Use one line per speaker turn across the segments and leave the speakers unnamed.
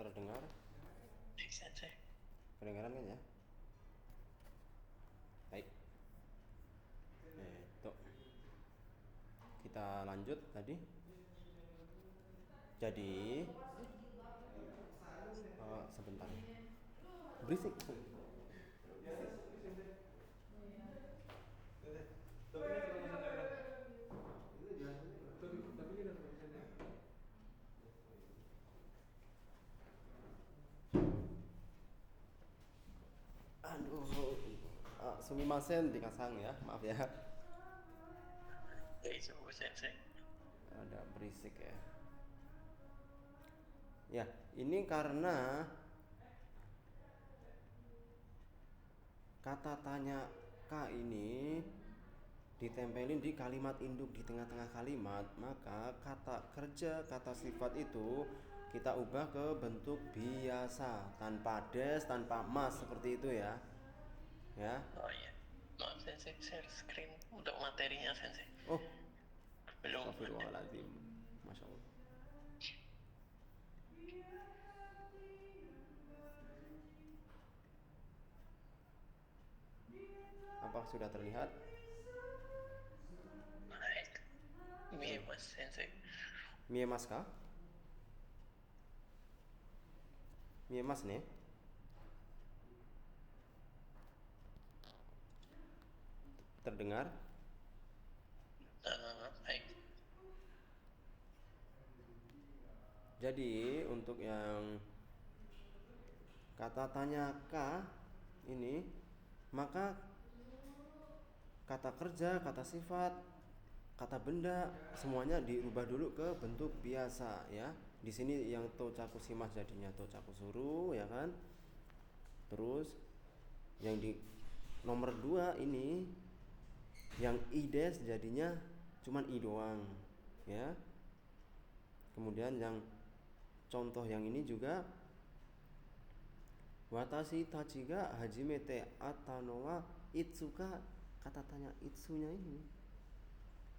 Terdengar?
Sensei.
Kedengaran kan ya? Baik. Itu. Kita lanjut tadi. Jadi, sebentar. Berisik. Aduh, sumimasen dikasang ya, maaf ya.
Itu sensei.
Ada berisik ya. Ya, ini karena kata tanya K ini ditempelin di kalimat induk di tengah-tengah kalimat, maka kata kerja, kata sifat itu kita ubah ke bentuk biasa, tanpa des, tanpa mas, seperti itu ya. Ya.
Oh iya. Maaf sensei, share screen untuk materinya sensei.
Oh,
Belum ada.
astagfirullahaladzim. Masya Allah. Apa sudah terlihat?
Baik. Ini mas sensei.
Mie mas kah? Mie mas nih. Terdengar?
Baik.
Jadi untuk yang kata tanya K ini, maka kata kerja, kata sifat, kata benda semuanya dirubah dulu ke bentuk biasa ya. Di sini yang tocaku simas jadinya tocaku suruh ya kan. Terus yang di nomor 2 ini yang ides jadinya cuman i doang ya. Kemudian yang contoh yang ini juga watashi tachi ga hajimete atta no wa itsuka, kata tanya itsunya ini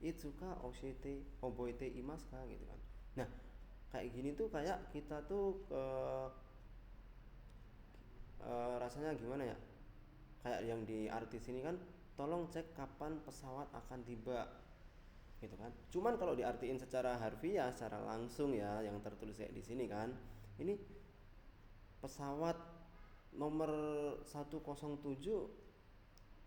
itsuka oshite oboete imasu ka gitu kan. Nah, kayak gini tuh kayak kita tuh rasanya gimana ya? Kayak yang di artis ini kan, tolong cek kapan pesawat akan tiba gitu kan. Cuman kalau diartiin secara harfiah, secara langsung ya, yang tertulis kayak di sini kan, ini pesawat nomor 107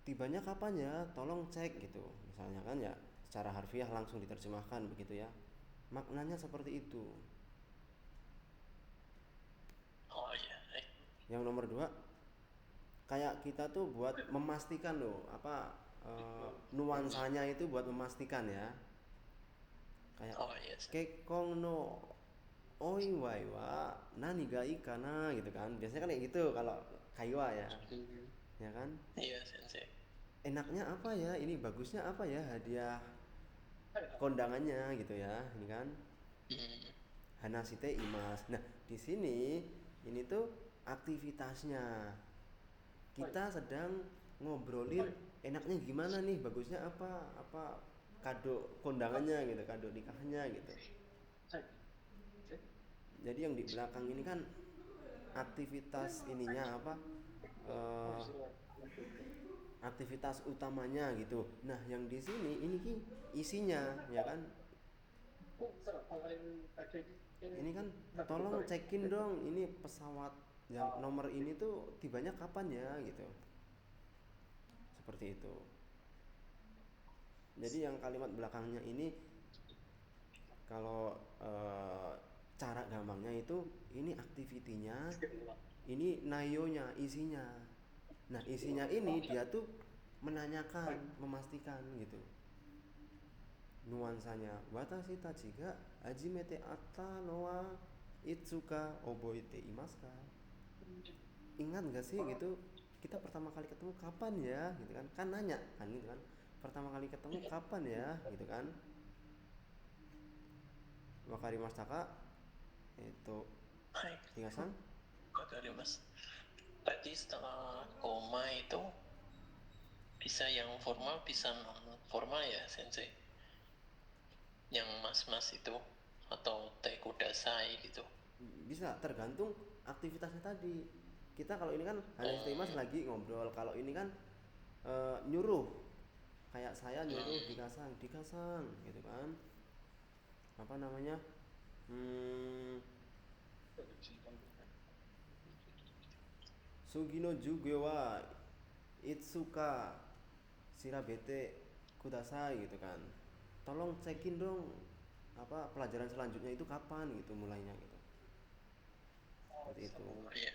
tibanya kapan ya, tolong cek gitu misalnya kan ya, secara harfiah langsung diterjemahkan begitu ya, maknanya seperti itu.
Oh iya.
Yang nomor 2 kayak kita tuh buat memastikan loh apa, nuansanya itu buat memastikan ya, kayak
Oh iya.
kekong no oi wai wa nani ga ikana gitu kan, biasanya kan kayak gitu kalau kaiwa ya kan.
Iya sensei.
Enaknya apa ya, ini bagusnya apa ya hadiah kondangannya gitu ya, ini kan
Hmm.
hanashite imas. Nah, di sini ini tuh aktivitasnya. Kita sedang ngobrolin enaknya gimana nih, bagusnya apa kado kondangannya gitu, kado nikahnya gitu. Jadi yang di belakang ini kan aktivitas ininya apa, eh, aktivitas utamanya gitu. Nah, yang di sini ini ki isinya ya kan. Ini kan tolong cekin dong ini pesawat yang nomor ini tuh tibanya kapan ya gitu. Seperti itu. Jadi yang kalimat belakangnya ini kalau cara gampangnya itu ini aktivitinya, ini nayonya, isinya. Nah, isinya ini dia tuh menanyakan, memastikan gitu. Nuansanya watashi tachi ga hajimete atta no wa itsuka oboete imasu ka. Ingat gak sih gitu, kita pertama kali ketemu kapan ya gitu kan, kan nanya kan gitu kan, pertama kali ketemu kapan ya gitu kan. Wakarimashita ka, itu
Baik.
tinggal
Dari mas. Tadi setelah koma itu bisa yang formal, bisa non formal ya sensei. Yang mas-mas itu atau tekudasai gitu.
bisa tergantung aktivitasnya tadi. Kita kalau ini kan hanya stay mas
Oh,
lagi ngobrol, kalau ini kan nyuruh, kayak saya nyuruh
hmm,
dikasang gitu kan, apa namanya, hmm, Sugino juga wa Itsuka Shirabete Kudasai gitu kan. Tolong cekin dong apa pelajaran selanjutnya itu kapan gitu mulainya gitu. Seperti itu.
ya,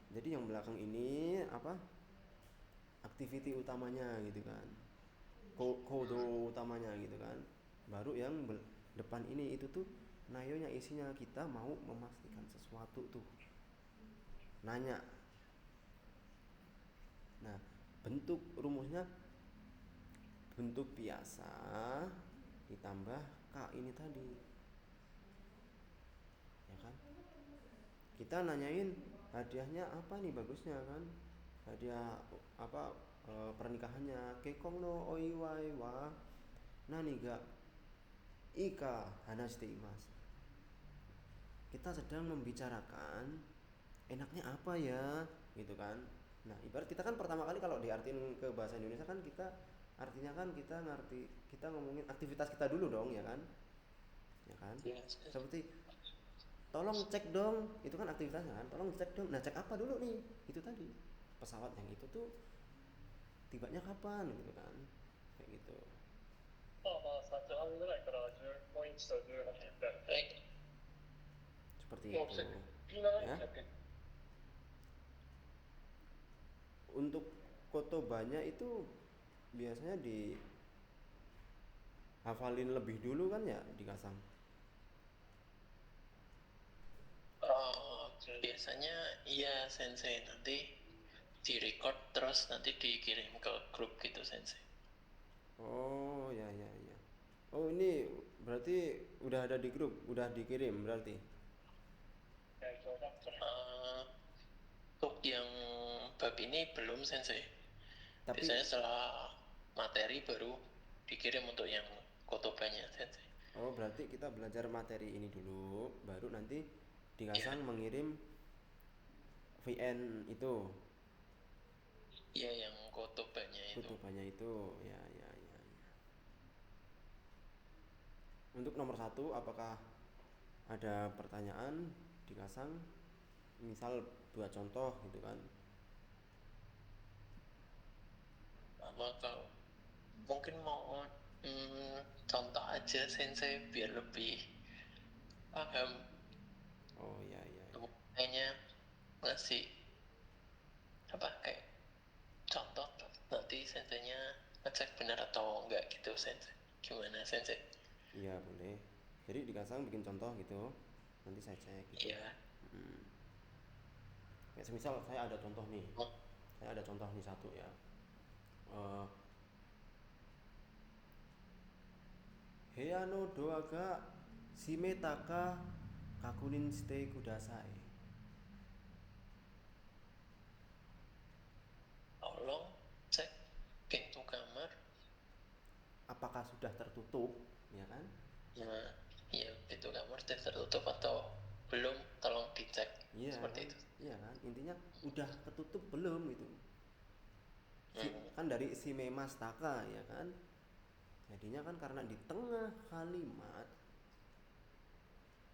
Jadi yang belakang ini apa activity utamanya gitu kan. Kodo utamanya gitu kan. Baru yang depan ini itu tuh nayonya isinya kita mau memastikan sesuatu tuh. Nanya. Nah, bentuk rumusnya bentuk biasa ditambah K ini tadi, ya kan? Kita nanyain hadiahnya apa nih bagusnya kan? Hadiah apa pernikahannya kekong no oiwai wa nani ga ika hanashite imasu. Kita sedang membicarakan enaknya apa ya gitu kan. Nah ibarat kita kan pertama kali kalau diartiin ke bahasa Indonesia kan kita artinya kan kita ngerti, kita ngomongin aktivitas kita dulu dong ya kan, ya kan,
ya,
seperti tolong cek dong, itu kan aktivitasnya kan, tolong cek dong. Nah cek apa dulu nih, itu tadi pesawat yang itu tuh tibanya kapan gitu kan, kayak gitu.
3時半ぐらいから15インチと18インチだよね。
baik.
Seperti
もう
itu
17イン
ya.
チだっけ？
Untuk kotobanya itu biasanya dihafalin lebih dulu kan ya dikasang.
Biasanya iya sensei, nanti di record terus nanti dikirim ke grup gitu sensei.
Oh ya ya ya. Oh ini berarti udah ada di grup, udah dikirim berarti.
Eh, untuk yang bab ini belum sensei.
Tapi
Biasanya setelah materi baru dikirim untuk yang kotobanya sensei.
oh berarti kita belajar materi ini dulu, baru nanti
Ya,
dikasang mengirim VN itu,
ya yang kotobanya itu.
kutubanya itu, ya ya ya ya. Untuk nomor satu, apakah ada pertanyaan dikasang? Misal dua contoh gitu kan?
Maka mungkin mau contoh aja sensei biar lebih paham.
Oh ya ya ya.
Kayaknya ngasih apa kayak contoh nanti senseinya ngecek benar atau enggak gitu sensei. Gimana sensei?
Iya boleh. Jadi dikasang bikin contoh gitu, nanti saya cek gitu.
Iya.
Hmm. Kayak semisal saya ada contoh nih,
Oh,
saya ada contoh nih satu ya. Eh, Heya no doa ga shimeta ka kakunin shite kudasai.
tolong cek pintu kamar.
Apakah sudah tertutup, ya kan?
Nah, ya pintu kamar sudah tertutup atau belum, tolong dicek.
Iya
Seperti
kan?
itu.
Iya kan? Intinya udah ketutup belum gitu.
Hmm.
Kan dari shime mastaka ya kan? Jadinya kan karena di tengah kalimat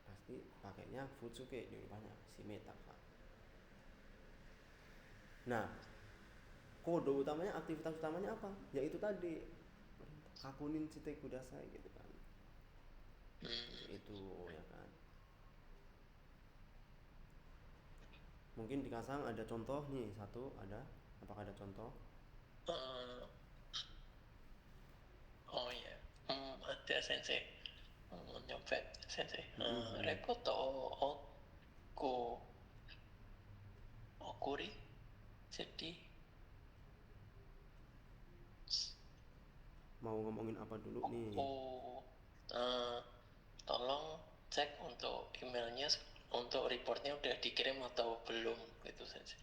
pasti pakainya futsuke di depannya shime taka. Nah, kode utamanya, aktivitas utamanya apa? Yaitu tadi kakunin shite kudasai gitu kan. Itu ya kan. Mungkin dikasang ada contoh nih satu, ada, apakah ada contoh?
Eh, oh ya, ada sensei. Nyopet sensei. Repot oku okuri. Jadi
Mau ngomongin apa dulu nih?
oku tolong cek untuk emailnya, untuk reportnya udah dikirim atau belum gitu sensei.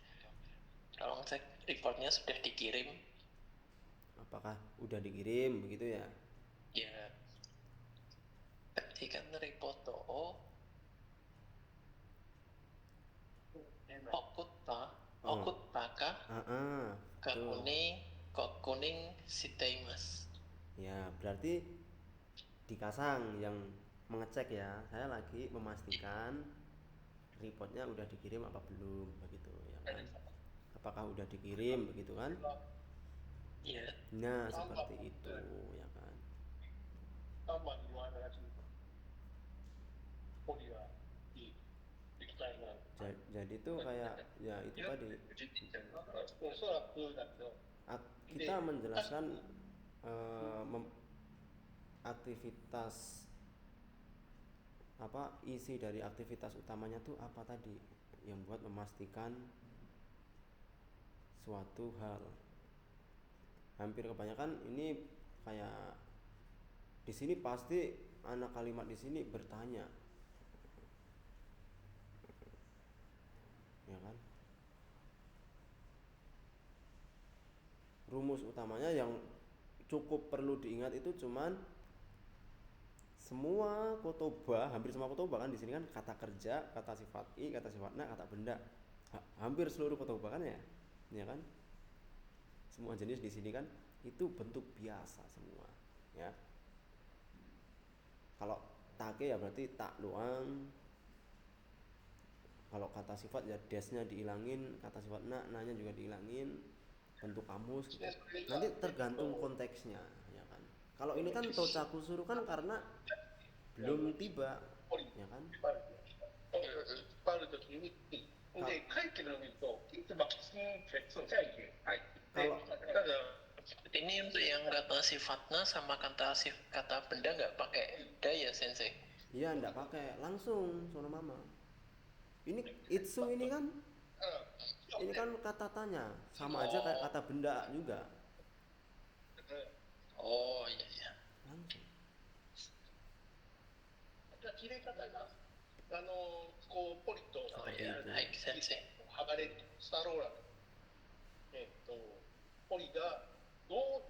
Tolong cek reportnya sudah dikirim.
Apakah udah dikirim begitu ya?
Ya, berarti kan report Okuta,
Oh.
okutaka,
Betul.
kok kuning shiteimasu.
Ya, berarti dikasang yang mengecek ya. Saya lagi memastikan reportnya udah dikirim apa belum begitu ya kan. Apakah udah dikirim begitu kan?
Iya.
Nah, seperti itu ya kan.
3番に言わないし、ポリがいい液体が。
Jadi tuh kayak ya itu tadi
おそらくだけど、
kita menjelaskan aktivitas apa isi dari aktivitas utamanya tuh apa tadi yang buat memastikan suatu hal. Hampir kebanyakan ini kayak di sini pasti anak kalimat di sini bertanya, ya kan? Rumus utamanya yang cukup perlu diingat itu cuman semua kotoba, hampir semua kotoba kan di sini kan kata kerja, kata sifat i, kata sifat na, kata benda. Hampir seluruh kotoba kan ya kan? Semua jenis di sini kan itu bentuk biasa semua, ya. Kalau take ya berarti tak doang. Kalau kata sifat ya desnya dihilangin, kata sifat na-nya juga dihilangin. Bentuk kamus gitu. Nanti tergantung konteksnya, ya kan. Kalau ini kan tocaku suruh kan karena belum tiba, ya kan.
引っ張るときに、で、書いてるのを見ると、いつもキンってそう書いて入って、ただ
Ini untuk yang kata sifatna sama kata benda nggak pakai da ya sensei?
Iya, enggak pakai langsung sono mama. Ini itsu ini kan kata tanya, sama aja kayak kata benda juga.
Oh iya iya.
Langsung.
切れ方がこうポリと
Oh iya, baik sensei.
剥がれるスタローラポリがどう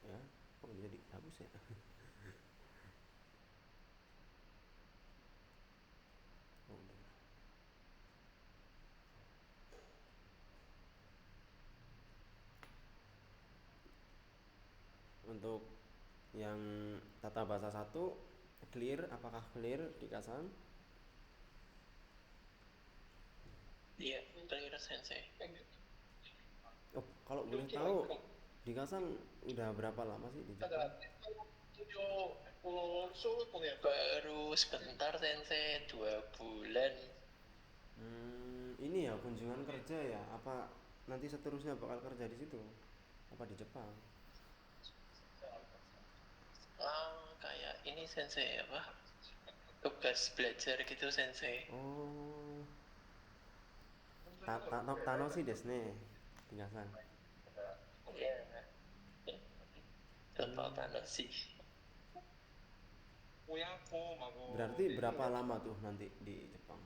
Ya, kok jadi bagus ya? Oh, udah. Untuk yang tata bahasa 1 clear, apakah clear dikasang?
Iya, clear sensei.
Oh, kalau boleh tahu dikasang udah berapa lama sih di Jepang?
Baru sebentar sensei, 2 bulan.
Ini ya kunjungan kerja ya? Apa nanti seterusnya bakal kerja di situ? Apa di Jepang?
Kayak ini sensei apa? Tugas belajar gitu sensei.
Oh. Tanoshi desu ne. Dikasang.
Iya. Total Tanoshi.
Berarti berapa lama tuh nanti di Jepang?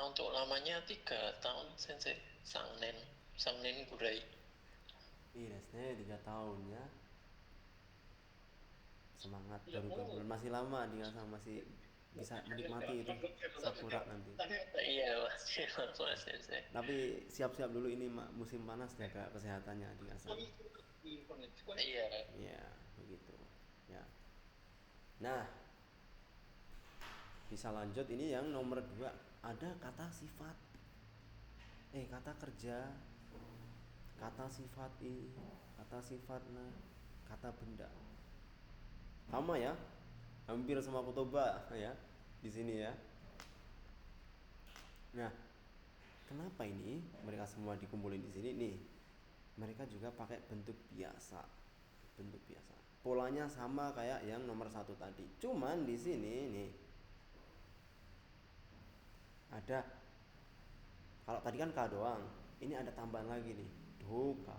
Untuk lamanya 3 tahun sensei. Sangnen Gurai.
Iya desu ne, 3 tahun ya. Semangat, baru 2 bulan, masih lama dikasang, masih bisa menikmati itu sakura nanti.
Iya masih lama sensei.
Tapi siap-siap dulu ini musim panas, jaga kesehatannya dikasang.
Iya.
Iya, begitu. Ya. Nah, bisa lanjut ini yang nomor 2. Ada kata sifat. Kata kerja, kata sifat i, kata sifat na, kata benda. Sama ya, hampir semua kotoba ya di sini ya. Nah, kenapa ini mereka semua dikumpulin di sini nih? Mereka juga pakai bentuk biasa. Bentuk biasa. Polanya sama kayak yang nomor 1 tadi. Cuman di sini nih ada, kalau tadi kan ka doang, ini ada tambahan lagi nih, doka.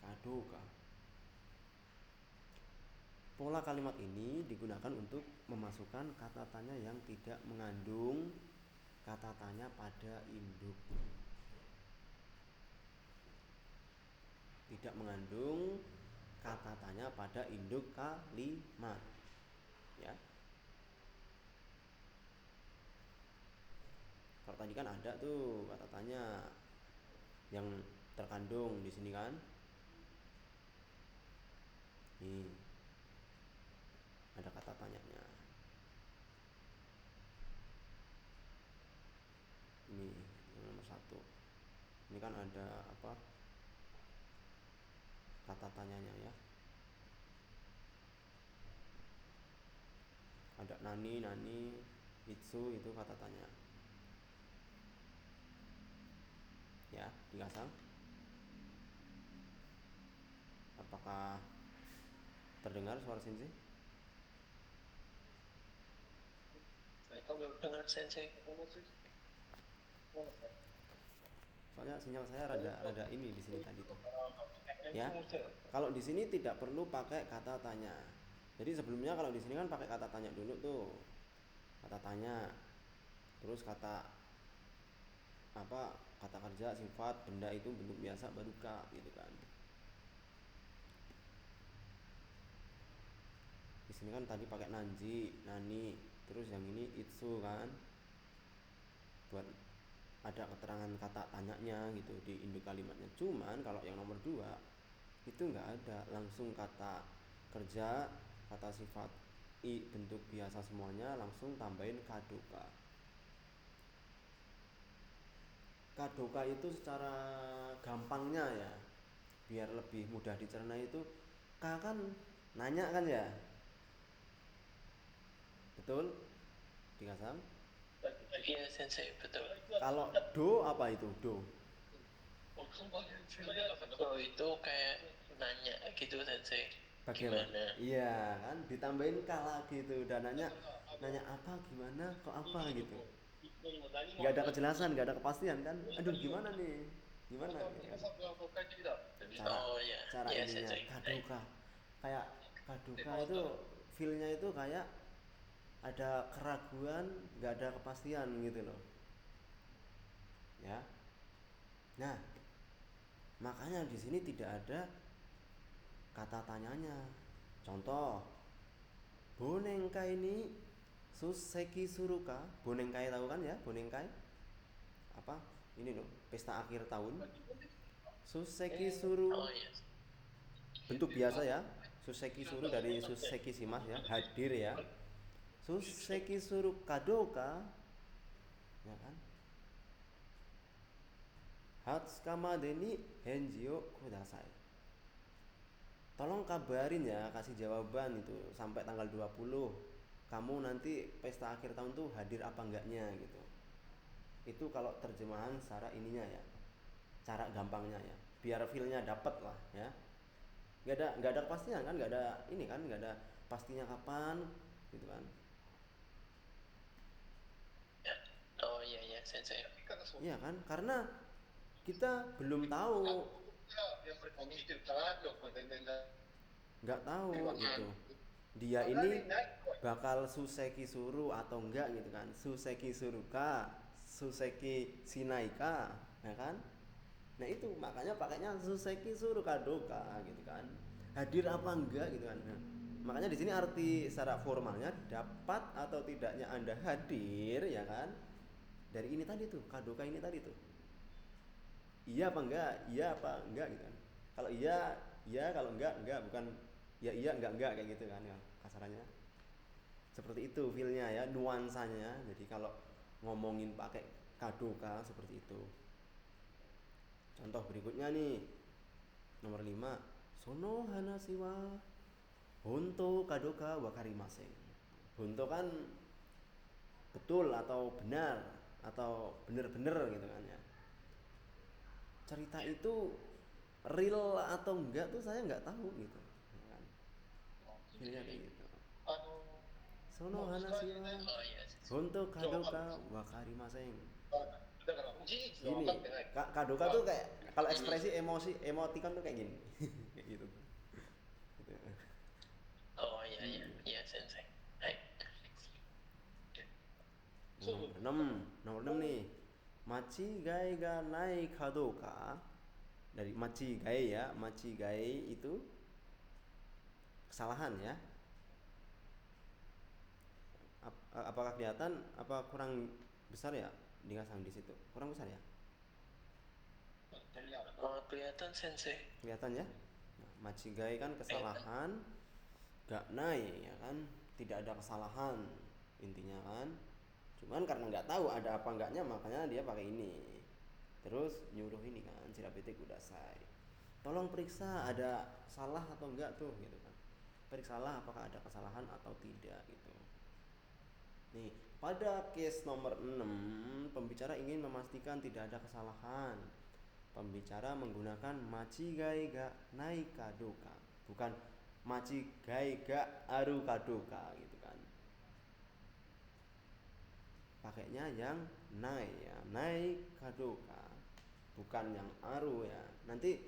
Kadoka. Pola kalimat ini digunakan untuk memasukkan kata tanya yang tidak mengandung kata tanya pada induk. Tidak mengandung kata tanya pada induk kalimat. Ya. Kalau tadi kan ada tuh kata tanya yang terkandung di sini kan. Nih. Ada kata tanyanya. Ini yang nomor 1. Ini kan ada apa? Kata tanyanya ya. Ada nani, itsu itu kata tanya. Ya, dikasang. Apakah terdengar suara sensei?
Dengar sensei.
Soalnya sinyal saya rada ini di sini tadi tuh. Ya. Kalau di sini tidak perlu pakai kata tanya. Jadi sebelumnya kalau di sini kan pakai kata tanya dulu tuh. Kata tanya. Terus kata apa? Kata kerja, sifat, benda itu bentuk biasa baru ka gitu kan. Di sini kan tadi pakai nanji, nani, terus yang ini itsu kan. Buat ada keterangan kata tanyanya gitu di induk kalimatnya. Cuman kalau yang nomor 2 itu nggak ada, langsung kata kerja, kata sifat i bentuk biasa semuanya, langsung tambahin kadoka. Kadoka itu secara gampangnya ya, biar lebih mudah dicerna itu ka kan nanya kan ya, betul dikasang.
Iya sensei, betul.
Kalau do apa itu do?
Oh itu kayak nanya gitu sensei.
Bagaimana?
Gimana?
Iya kan ditambahin ka lagi tuh, dan nanya apa gimana kok apa gitu. Nggak ada kejelasan, nggak ada kepastian kan. Aduh gimana nih, gimana nih kan.
Oh ya,
Cara
iya
ininya
sensei.
kadoka, kayak kadoka itu feelnya itu kayak ada keraguan, nggak ada kepastian gitu loh ya. Nah makanya di sini tidak ada kata tanyanya. Contoh, bonengkai ini suseki suruka. Bonengkai tahu kan ya, bonengkai apa ini loh, pesta akhir tahun. Suseki suru
Oh iya.
bentuk biasa ya. Suseki suru dari suseki simas ya, hadir ya. Suseki suru kadoka ya kan. Hatsukama deni henjio kudasai. Tolong kabarin ya, kasih jawaban itu sampai tanggal 20. Kamu nanti pesta akhir tahun tuh hadir apa enggaknya gitu. Itu kalau terjemahan secara ininya ya. Cara gampangnya ya. Biar feel-nya dapet lah ya. Nggak ada kepastian kan, nggak ada ini kan, nggak ada pastinya kapan gitu kan.
Oh iya ya sensei.
Iya kan, karena kita belum tahu, nggak tahu gitu. Dia ini bakal suseki suru atau enggak gitu kan. Suseki suruka, suseki sinaika, ya kan? Nah itu makanya pakainya suseki suru kadoka gitu kan. Hadir apa enggak gitu kan. Nah, makanya di sini arti secara formalnya dapat atau tidaknya Anda hadir ya kan. Dari ini tadi tuh, kadoka ini tadi tuh. Iya apa enggak? Iya apa enggak gitu kan. Kalau iya, iya, kalau enggak, bukan ya iya enggak kayak gitu kan ya kasarannya. Seperti itu feelnya ya, nuansanya. Jadi kalau ngomongin pakai kadoka seperti itu. Contoh berikutnya nih, nomor 5. Sono hanashi wa honto kadoka wakarimasen. Honto kan betul atau benar atau bener-bener gitu kan ya. Cerita itu real atau enggak tuh saya nggak tahu gitu kan. Feelnya kayak gitu. Sono hanashi wa
Oh iya.
honto kadoka wakarimasen. Gini,
分かってない。
kadoka tuh kayak kalau ekspresi emoticon tuh kayak gini. Kayak gitu. Gitu.
Oh iya iya iya sensei. Hai.
Nomor 6 nih. Machigai ga nai kadoka. Dari machigai ya, machigai itu kesalahan ya. Apakah kelihatan apa kurang besar ya Dingasang di situ? Kurang besar ya?
Kelihatan sensei.
Kelihatan ya? Nah, majigai kan kesalahan, gak naik ya kan? Tidak ada kesalahan intinya kan. Cuman karena nggak tahu ada apa enggaknya makanya dia pakai ini. Terus nyuruh ini kan Shirabete Kudasai. Tolong periksa ada salah atau enggak tuh gitu kan. Periksalah apakah ada kesalahan atau tidak gitu. Nih, pada case nomor 6, pembicara ingin memastikan tidak ada kesalahan. Pembicara menggunakan machigai ga nai kadoka, bukan machigai ga aru kadoka gitu kan. Pakainya yang nai ya, nai kadoka, bukan yang aru ya. Nanti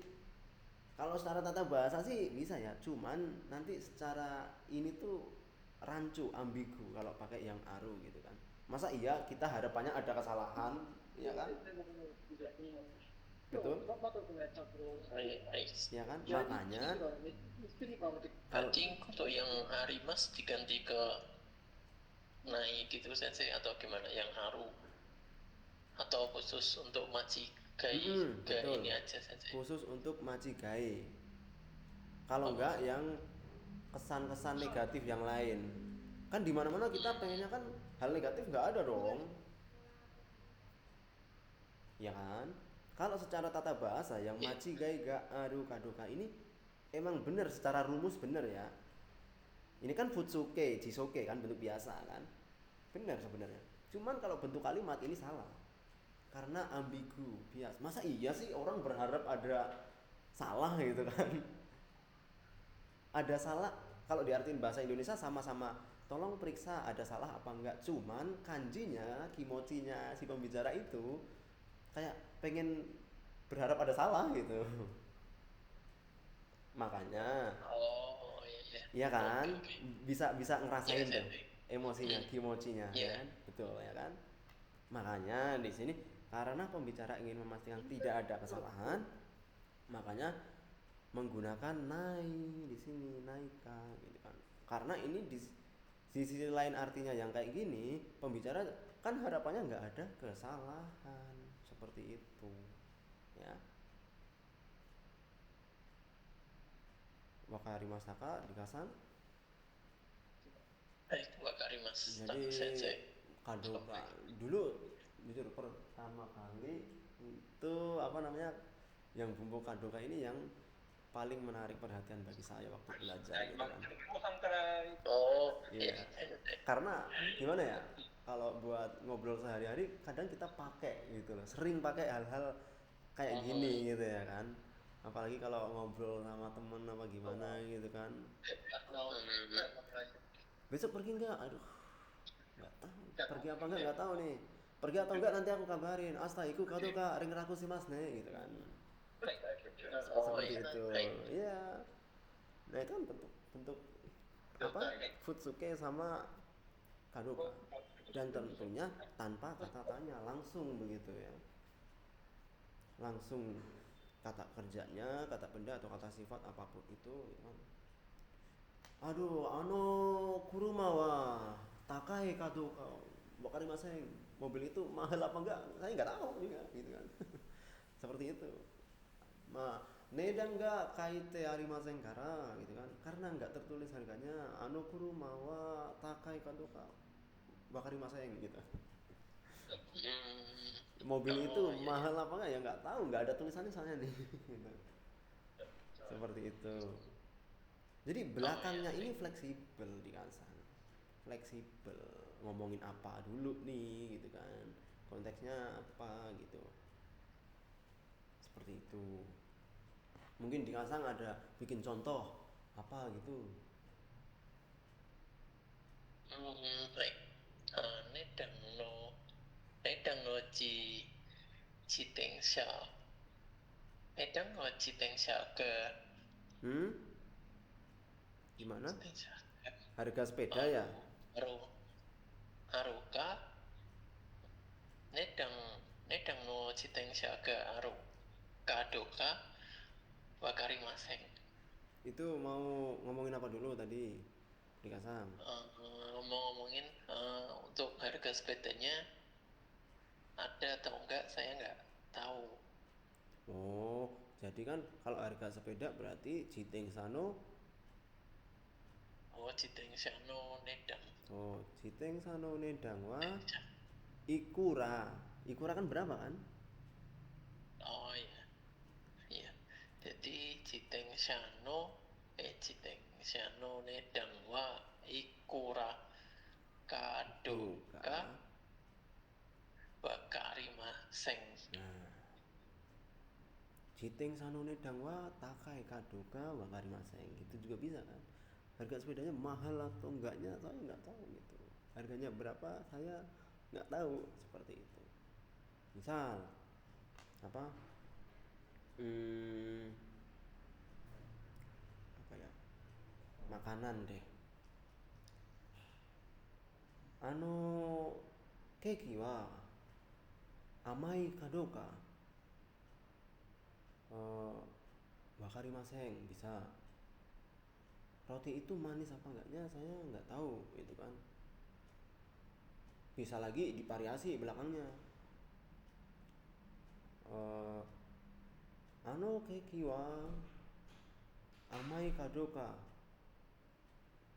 kalau secara tata bahasa sih bisa ya, cuman nanti secara ini tuh rancu, ambigu kalau pakai yang aru gitu kan. Masa iya kita harapannya ada kesalahan, ya kan? Betul? Ya kan? Makanya
Berarti untuk yang Arimas diganti ke Nai gitu sensei atau gimana, yang Haru atau khusus untuk Machigai
betul.
ini aja sensei?
Khusus untuk machigai. Kalau enggak yang kesan-kesan negatif yang lain. Kan di mana-mana kita pengennya kan hal negatif enggak ada dong. Ya kan? Kalau secara tata bahasa yang machigai ga aru kadoka ini emang benar secara rumus benar ya. Ini kan futsuke, jisoke kan bentuk biasa kan. Benar sebenarnya. Cuman kalau bentuk kalimat ini salah. Karena ambigu, bias. Masa iya sih orang berharap ada salah gitu kan? Ada salah kalau diartiin bahasa Indonesia sama-sama tolong periksa ada salah apa enggak. Cuman kanjinya, kimochinya si pembicara itu kayak pengen berharap ada salah gitu. Makanya iya kan bisa ngerasain tuh emosinya, kimochinya ya kan? Betul ya kan? Makanya di sini karena pembicara ingin memastikan tidak ada kesalahan, makanya menggunakan nai di sini, naika gitu kan. Karena ini di sisi lain artinya yang kayak gini, pembicara kan harapannya nggak ada kesalahan seperti itu ya. Wakarimasaka dikasan.
Wakarimasu
Jadi
sensei.
kadoka dulu jujur pertama kali itu apa namanya yang bumbu kadoka ini yang paling menarik perhatian bagi saya waktu belajar gitu kan. Iya. Karena gimana ya? Kalau buat ngobrol sehari-hari kadang kita pakai gitu loh. Sering pakai hal-hal kayak gini gitu ya kan. Apalagi kalau ngobrol sama temen apa gimana gitu kan. Besok pergi enggak? Aduh. Enggak tahu. Pergi apa enggak tahu nih. Pergi atau enggak nanti aku kabarin. Astaiku kadoka ring raku si mas nih gitu kan. Seperti itu. Iya. Nah itu kan bentuk apa futsuke sama kadoka dan tentunya tanpa kata tanya langsung begitu ya, langsung kata kerjanya, kata benda atau kata sifat apapun itu gitu kan. Aduh kuruma wa takai kadoka wakarimasen, mobil itu mahal apa enggak saya nggak tahu juga gitu kan. Seperti itu. Nedang enggak kaite arimasen kara gitu kan, karena enggak tertulis harganya kuruma wa takai kadoka wakarimasen gitu. Mobil itu mahal apa enggak ya enggak tahu, enggak ada tulisannya soalnya nih. Gitu. Seperti itu. Jadi belakangnya ini fleksibel dikasih. Fleksibel ngomongin apa dulu nih gitu kan. Konteksnya apa gitu. Seperti itu. Mungkin di Kasang ada bikin contoh apa gitu.
Baik. Nedang no jitensha. Nedang no jitensha ke
Gimana? Harga sepeda ya?
Haruka nedang no jitensha ke aru kadoka wakarimasen.
Itu mau ngomongin apa dulu tadi dikasang?
Ngomongin untuk harga sepedanya ada atau enggak saya nggak tahu.
Oh, jadi kan kalau harga sepeda berarti Jiteng Sano.
Oh, Jiteng Shano Nedang.
Oh, Jiteng Sano Nedangwa Ikura. Ikura kan berapa kan?
Oh iya, iya. Jadi Jiteng Shano Nedang wa Ikura
Duka.
Kadoka Bakarima Seng.
Nah, Jiteng Sano Nedangwa Takai Kadoka Wakari Maseng. Gitu juga bisa kan? Harga sepedanya mahal atau enggaknya saya nggak tahu gitu. Harganya berapa saya nggak tahu seperti itu. Misal apa? Hmm, apa ya? Makanan deh. Ano keki wa amai kadoka. Wakari Maseng bisa. Roti itu manis apa enggaknya saya nggak tahu gitu kan. Bisa lagi divariasi belakangnya. Ano keki wa amai kadoka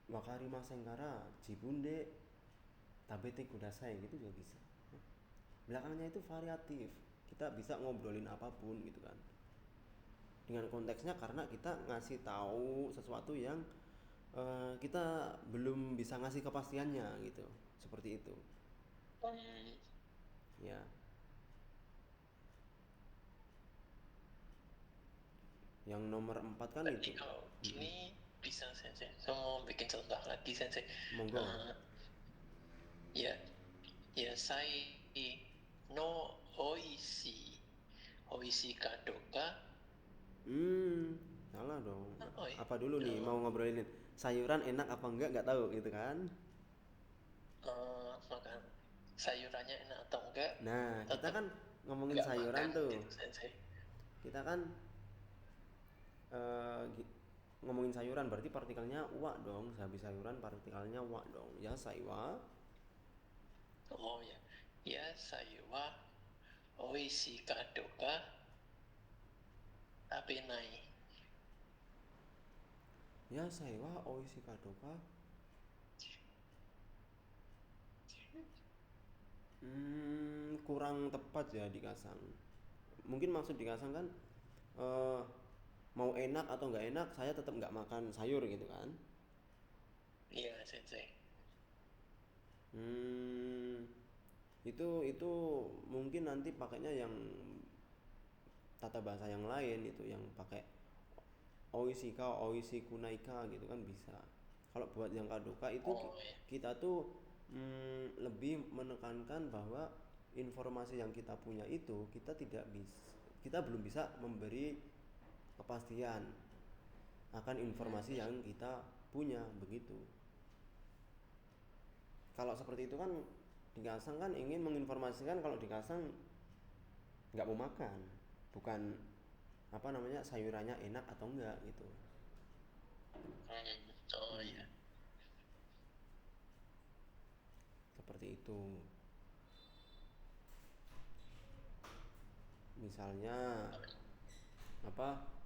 wakari maseng kara jibunde tabete kudasai gitu juga bisa. Belakangnya itu variatif, kita bisa ngobrolin apapun gitu kan, dengan konteksnya karena kita ngasih tahu sesuatu yang kita belum bisa ngasih kepastiannya gitu, seperti itu ya. Yang nomor 4 kan
Berarti
itu.
kalau gini bisa sensei. Saya mau bikin contoh lagi sensei.
Monggo.
Ya, ya saya no oishi kadoka.
Salah dong.
Oh, iya.
Apa dulu nih mau ngobrolin sayuran enak apa enggak nggak tahu gitu kan.
Makan sayurannya enak atau enggak?
Nah, kita
Tetap
kan ngomongin
nggak
sayuran
makan
tuh.
gitu sensei.
Kita kan eh, ngomongin sayuran berarti partikelnya wa dong. Habis sayuran partikelnya wa dong. Ya saiwa.
Oh ya, ya saya wa oishi kadoka abenai.
Ya saiwa oishi kadoka. Kurang tepat ya dikasang. Mungkin maksud dikasang kan eh, mau enak atau nggak enak saya tetap nggak makan sayur gitu kan.
Iya sensei.
Itu mungkin nanti pakainya yang tata bahasa yang lain, itu yang pakai oishika oishikunaika gitu kan bisa. Kalau buat yang kadoka itu
Iya.
kita tuh lebih menekankan bahwa informasi yang kita punya itu kita belum bisa memberi kepastian akan informasi yang kita punya begitu. Kalau seperti itu kan dikasang kan ingin menginformasikan kalau dikasang nggak mau makan, bukan apa namanya sayurannya enak atau enggak gitu.
Oh iya.
Seperti itu. Misalnya apa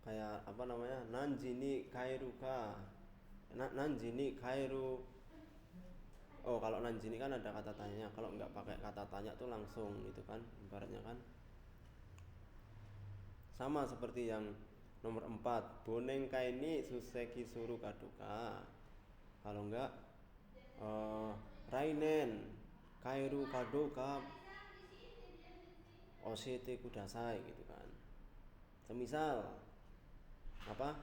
kayak apa namanya nanjini kairuka nanjini kairu. Oh, kalau nanjini kan ada kata tanya, kalau nggak pakai kata tanya tuh langsung gitu kan ibaratnya kan. Sama seperti yang nomor 4 boneng kaini suseki suru kaduka. Kalau enggak rainen kairu kadoka oshete kudasai gitu kan. Semisal apa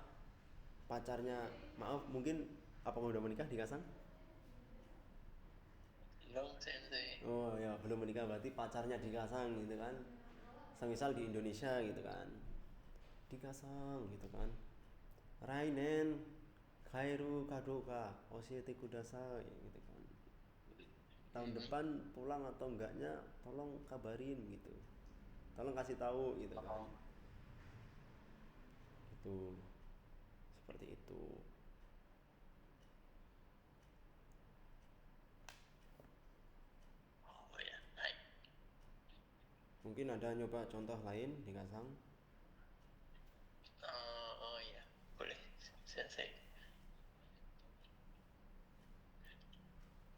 pacarnya, maaf mungkin apa udah menikah dikasang?
Belum sensei.
Oh ya belum menikah berarti pacarnya dikasang gitu kan. Semisal di Indonesia gitu kan dikasang gitu kan. Rainen khairu kadoka oshite kudasai gitu kan. Tahun depan pulang atau enggaknya tolong kabarin gitu. Tolong kasih tahu gitu kan. Itu seperti itu.
Oh ya, baik.
Mungkin ada nyoba contoh lain di Kasang.
Oh ya, boleh sensei.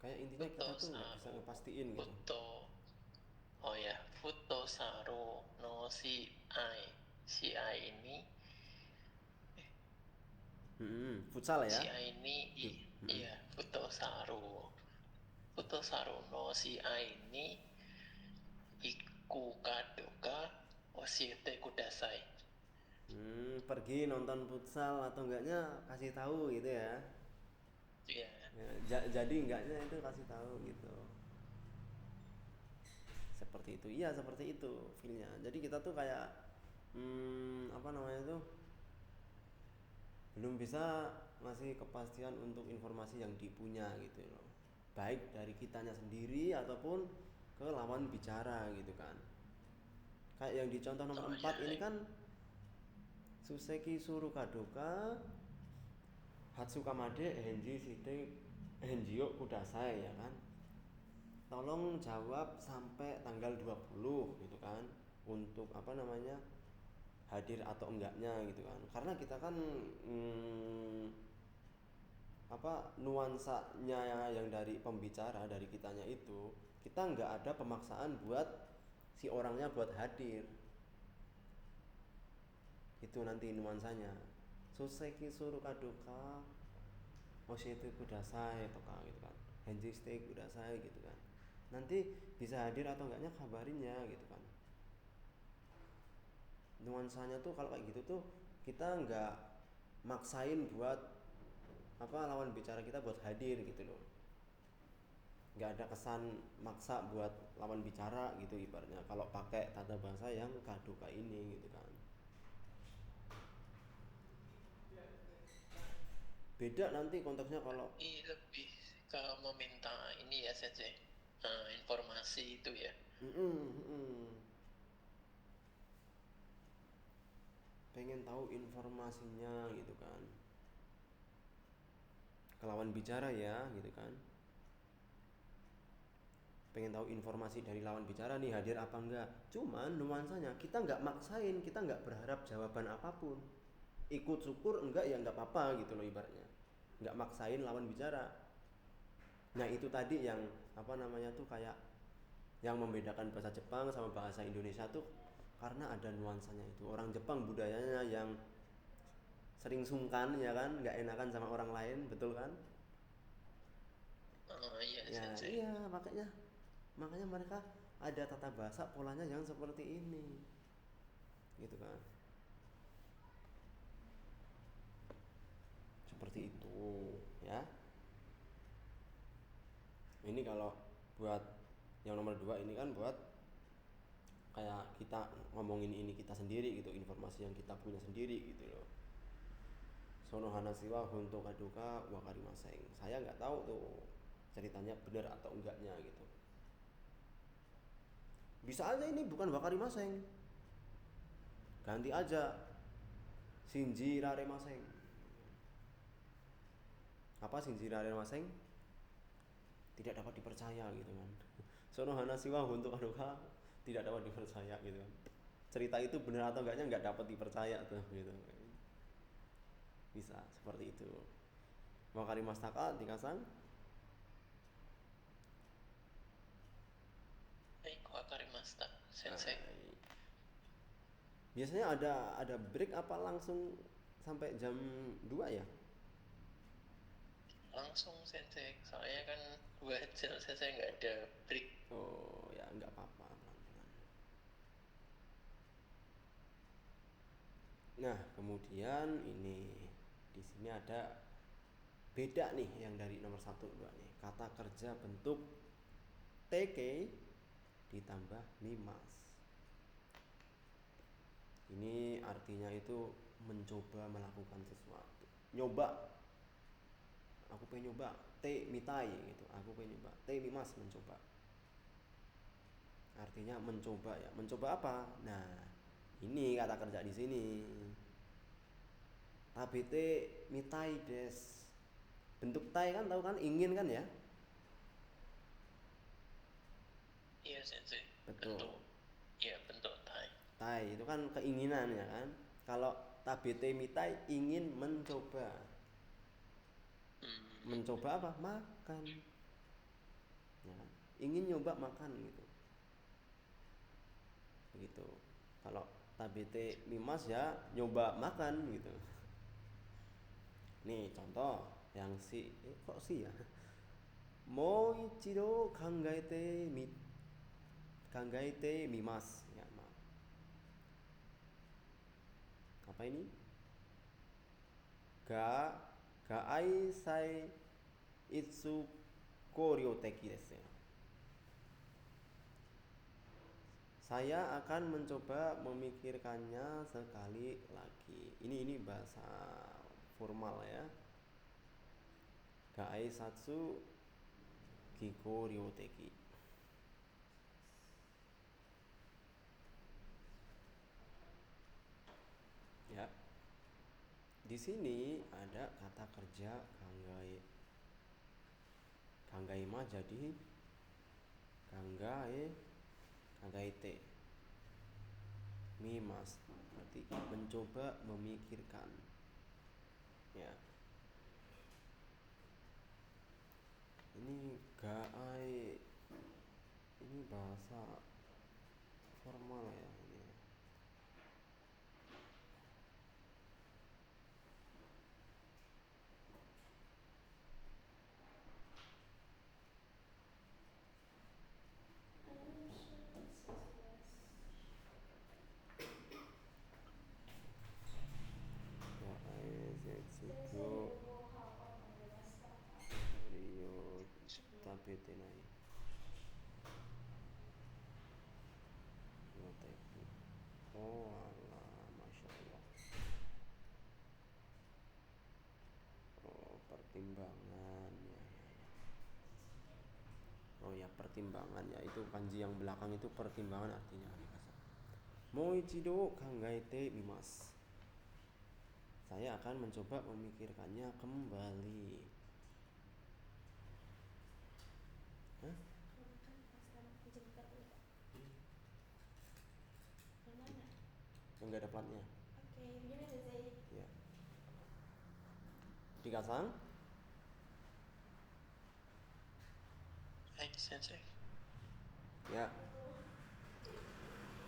Kayak intinya kita tuh nggak bisa
Futosaru,
ngepastiin gitu.
futo. Oh ya, futosaru no si ai. Si ai ini,
Futsal ya.
si ai ini,
Mm-mm.
iya, futosaru. Futosaru no si ai ini iku kadoka oshiete kudasai.
Pergi nonton futsal atau enggaknya kasih tahu gitu ya.
Iya.
Ya, jadi enggaknya itu kasih tahu gitu. Seperti itu. Iya, seperti itu feelnya. Jadi kita tuh kayak apa namanya tuh belum bisa ngasih kepastian untuk informasi yang dipunya gitu loh. Baik dari kitanya sendiri ataupun ke lawan bicara gitu kan. Kayak yang di contoh nomor
Oh
4
ya,
ini kan Suseki Suru Kadoka Hatsukamade Henji Shite Henjio Kudasai ya kan. Tolong jawab sampai tanggal 20 gitu kan untuk apa namanya hadir atau enggaknya gitu kan. Karena kita kan apa nuansanya yang dari pembicara dari kitanya itu kita nggak ada pemaksaan buat si orangnya buat hadir. Itu nanti nuansanya. Suseki Suru Kadoka Oshite Kudasai atau gitu kan. Henji Shite Kudasai gitu kan. Nanti bisa hadir atau enggaknya kabarinnya gitu kan. Nuansanya tuh kalau kayak gitu tuh kita nggak maksain buat apa lawan bicara kita buat hadir gitu loh, nggak ada kesan maksa buat lawan bicara gitu ibaratnya kalau pakai tata bahasa yang kadoka ini gitu kan. Beda nanti konteksnya kalau
ini lebih ke meminta ini ya sensei. Informasi itu ya.
pengen tahu informasinya gitu kan ke lawan bicara ya gitu kan, pengen tahu informasi dari lawan bicara nih hadir apa enggak. Cuman nuansanya kita nggak maksain, kita nggak berharap jawaban apapun, ikut syukur enggak ya nggak apa-apa gitu loh ibaratnya, nggak maksain lawan bicara. Nah itu tadi yang apa namanya tuh kayak yang membedakan bahasa Jepang sama bahasa Indonesia tuh karena ada nuansanya itu. Orang Jepang budayanya yang sering sungkan ya kan, nggak enakan sama orang lain, betul kan?
Iya
Ya
sensei.
iya makanya makanya mereka ada tata bahasa polanya yang seperti ini gitu kan, seperti itu ya. Ini kalau buat yang nomor 2 ini kan buat kayak kita ngomongin ini kita sendiri gitu, informasi yang kita punya sendiri gitu loh. Sono Hanasiwa Honto Kadoka Wakarimaseng. Saya nggak tahu tuh ceritanya benar atau enggaknya gitu. Bisa aja ini bukan Wakarimaseng. Ganti aja Shinji Raremaseng. Apa Shinji Raremaseng? Tidak dapat dipercaya gitu kan. Sono Hanasiwa Honto Kadoka tidak dapat dipercaya gitu kan. Cerita itu benar atau enggaknya nggak dapat dipercaya tuh gitu. Bisa seperti itu. Wakarimastaka dikasang.
Baik, wakarimashita sensei.
Biasanya ada break apa langsung sampai jam 2 ya?
Langsung sensei, soalnya kan 2 jam sensei nggak ada break.
Oh ya nggak apa-apa. Nah kemudian ini di sini ada beda nih yang dari nomor 1 2 nih. Kata kerja bentuk TK ditambah mimas. Ini artinya itu mencoba melakukan sesuatu. nyoba, aku pengen nyoba, te mitai gitu, aku pengen nyoba, te mimas mencoba. Artinya mencoba ya, mencoba apa? Nah, ini kata kerja di sini. Tabete mitai des. Bentuk tai kan tahu kan, ingin kan ya?
Iya sensei.
Betul.
Bentuk tai.
Tai itu kan keinginan ya kan. Kalau tabete mitai ingin mencoba. Mencoba apa? Makan. Ya kan? Ingin nyoba makan gitu. Begitu. Kalau tabete mimas ya nyoba makan gitu. Nih contoh yang kok si ya? Moichido kangaete mimas. Ya, maaf. Apa ini? Ga ai sai itsu koryoteki desu ya. Saya akan mencoba memikirkannya sekali lagi. Ini bahasa formal ya. Ga ai satsu kiko ryoteki. Ya. Di sini ada kata kerja kangai. Kangai ma jadi kangaite. Mimas berarti mencoba memikirkan. Ya. Ini gaai, ini bahasa formal ya ini. Gaai zetsugo ryo tabete nai. Oh alah, masya Allah. Oh pertimbangan ya. Oh ya pertimbangan ya, itu kanji yang belakang itu pertimbangan artinya. Moichido kangaete mimas. Saya akan mencoba memikirkannya kembali. Hah? Enggak ada platnya.
Oke, begini sensei.
Ya. Dikasang?
Hai sensei.
Ya.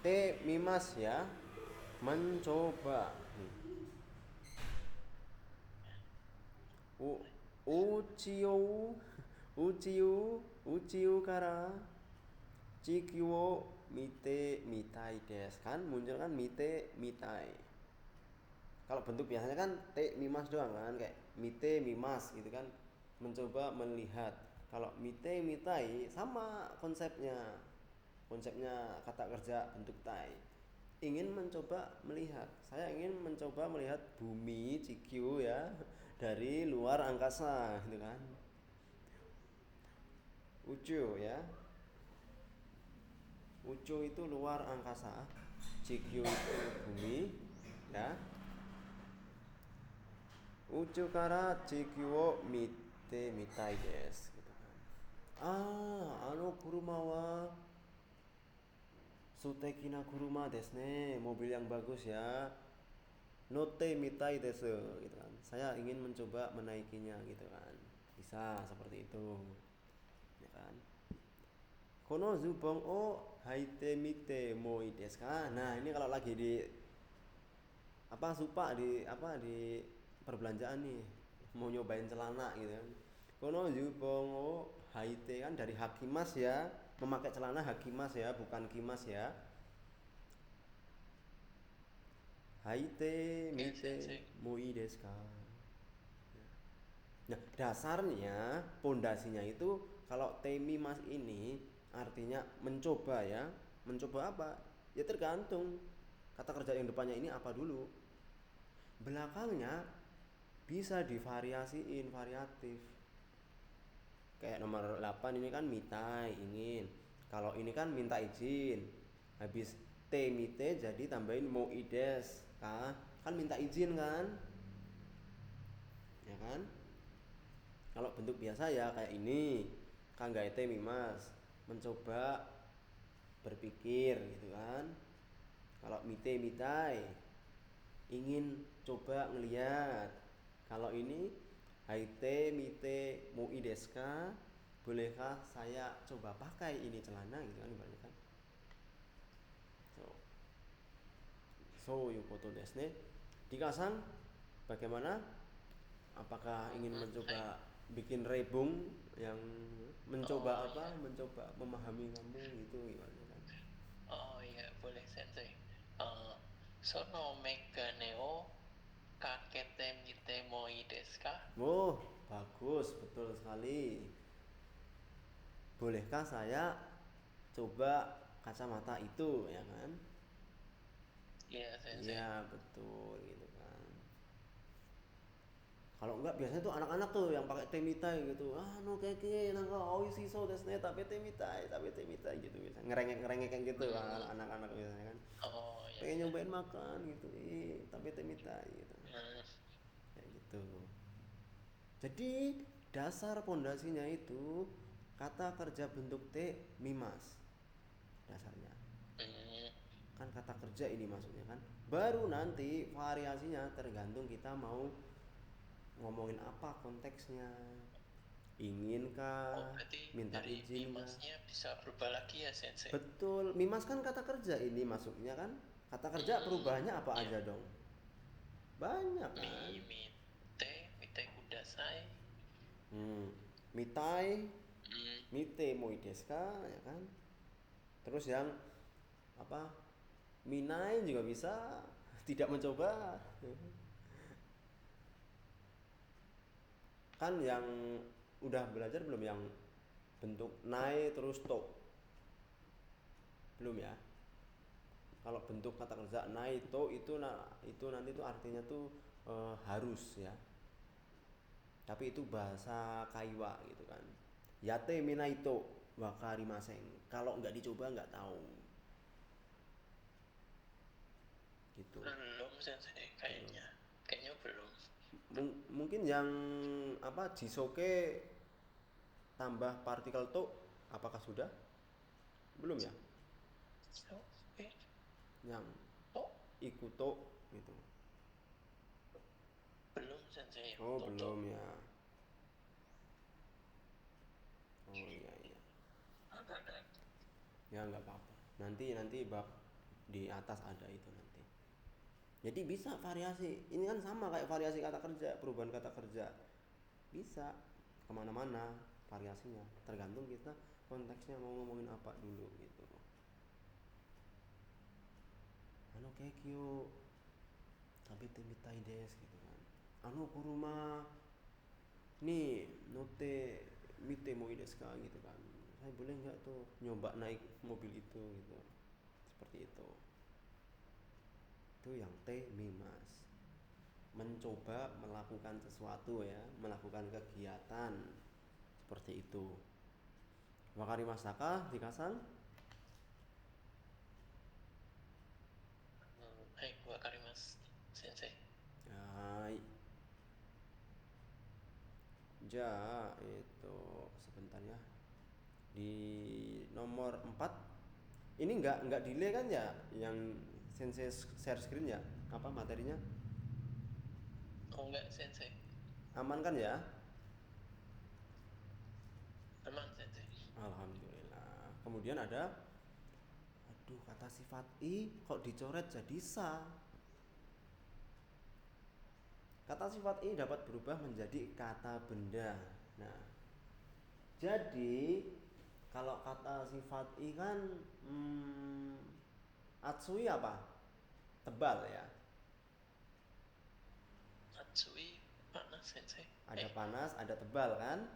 Te mimas ya. Mencoba. Uchiu kara chiki wo mite mitai desu kan, muncul kan mite mitai. Kalau bentuk biasanya kan te mimas doang kan, kayak mite mimas gitu kan, mencoba melihat. Kalau mite mitai sama konsepnya. Konsepnya kata kerja bentuk tai. Ingin mencoba melihat. Saya ingin mencoba melihat bumi Cikyu ya dari luar angkasa gitu kan. Ucu ya. Ucu itu luar angkasa, Cikyu itu bumi ya. Ucu kara Cikyu wo mite mitai desu gitu kan. Kuruma wa sutekina kuruma desu ne, mobil yang bagus ya. Note mitai desu gitu kan. Saya ingin mencoba menaikinya gitu kan. Bisa seperti itu. Ya kan? Kono zubong o haite mite moi desu ka. Nah, ini kalau lagi di di perbelanjaan nih, mau nyobain celana gitu kan. Kono zubong o haite kan dari hakimas ya, memakai celana hakimas ya, bukan kimas ya. Haite mite moi desu ka. Nah, dasarnya pondasinya itu kalau temi mas ini artinya mencoba ya. Mencoba apa? Ya tergantung kata kerja yang depannya ini apa dulu. Belakangnya bisa divariasiin, variatif. Kayak nomor 8 ini kan mitai, ingin. Kalau ini kan minta izin. Habis te mite jadi tambahin mo ides, kan minta izin kan? Ya kan? Kalau bentuk biasa ya kayak ini, kanggaete mimas, mencoba berpikir gitu kan. Kalau mite mitai, ingin coba ngeliat. Kalau ini haite mite moi desu ka, bolehkah saya coba pakai ini celana gitu kan ibaratnya kan. So yukoto desu ne. Dikasang bagaimana? Apakah ingin mencoba bikin rebung yang mencoba apa? Mencoba memahami kamu gitu gimana kan?
Oh iya, boleh sensei. Sono megane o kakete mite moi desu ka?
Oh, bagus, betul sekali. Bolehkah saya coba kacamata itu ya kan?
Iya, sensei.
Iya, betul gitu kan. Kalau enggak biasanya tuh anak-anak tuh yang pakai temitai gitu. Ah, no keke nangka oishi so desu ne tapi temitai gitu biasanya. Ngerengek-ngerengek kayak gitu kan anak-anak biasanya kan.
Oh iya.
Pengen nyobain makan gitu. Tapi temitai gitu. Kayak gitu. Jadi dasar pondasinya itu kata kerja bentuk T mimas dasarnya. Kan kata kerja ini maksudnya kan. Baru nanti variasinya tergantung kita mau ngomongin apa konteksnya. Inginkah,
Berarti
minta
dari
izin kah?
mimasnya bisa berubah lagi ya, sensei?
Betul, mimas kan kata kerja ini masuknya kan. Kata kerja perubahannya apa
Iya.
aja dong? Banyak kan.
Mite kudasai.
Mitai, mite moi desu ka ya kan. Terus yang apa? Minai juga bisa, tidak mencoba. Kan yang udah belajar belum yang bentuk nai terus to? Belum ya? Kalau bentuk kata kerja nai to itu nanti tuh artinya tuh harus ya. Tapi itu bahasa Kaiwa gitu kan. Yate minaito wakarimasen. Kalau nggak dicoba nggak tahu. Gitu.
Belum, sensei, kayaknya. Kayaknya belum.
Mungkin yang apa jisoke tambah partikel to apakah sudah? Belum ya? Yang
Oh,
ikuto gitu.
belum, sensei.
Oh,
Toto.
belum ya. Oh iya. Ya nggak apa-apa. Nanti bab di atas ada itu nanti. Jadi bisa variasi. Ini kan sama kayak variasi kata kerja, perubahan kata kerja. Bisa kemana-mana variasinya. Tergantung kita konteksnya mau ngomongin apa dulu gitu. Ano kekyo tapi temitai desu gitu kan. Ano kuruma nih note mite moi desu ka gitu kan. Saya boleh nggak tuh nyoba naik mobil itu gitu. Seperti itu yang T mimas, mencoba melakukan sesuatu ya, melakukan kegiatan seperti itu. Wakarimasaka dikasang
Wakarimasu, sensei.
Hai. Ja itu sebentar ya. Di nomor 4 ini nggak delay kan ya yang sensei share screen ya, apa materinya
Oh enggak, sensei.
aman kan ya?
Aman, sensei.
Alhamdulillah. Kemudian ada kata sifat i kok dicoret jadi sa. Kata sifat i dapat berubah menjadi kata benda. Nah, jadi kalau kata sifat i kan atsui apa? Tebal ya.
Atsui panas, sensei.
Ada panas, ada tebal kan?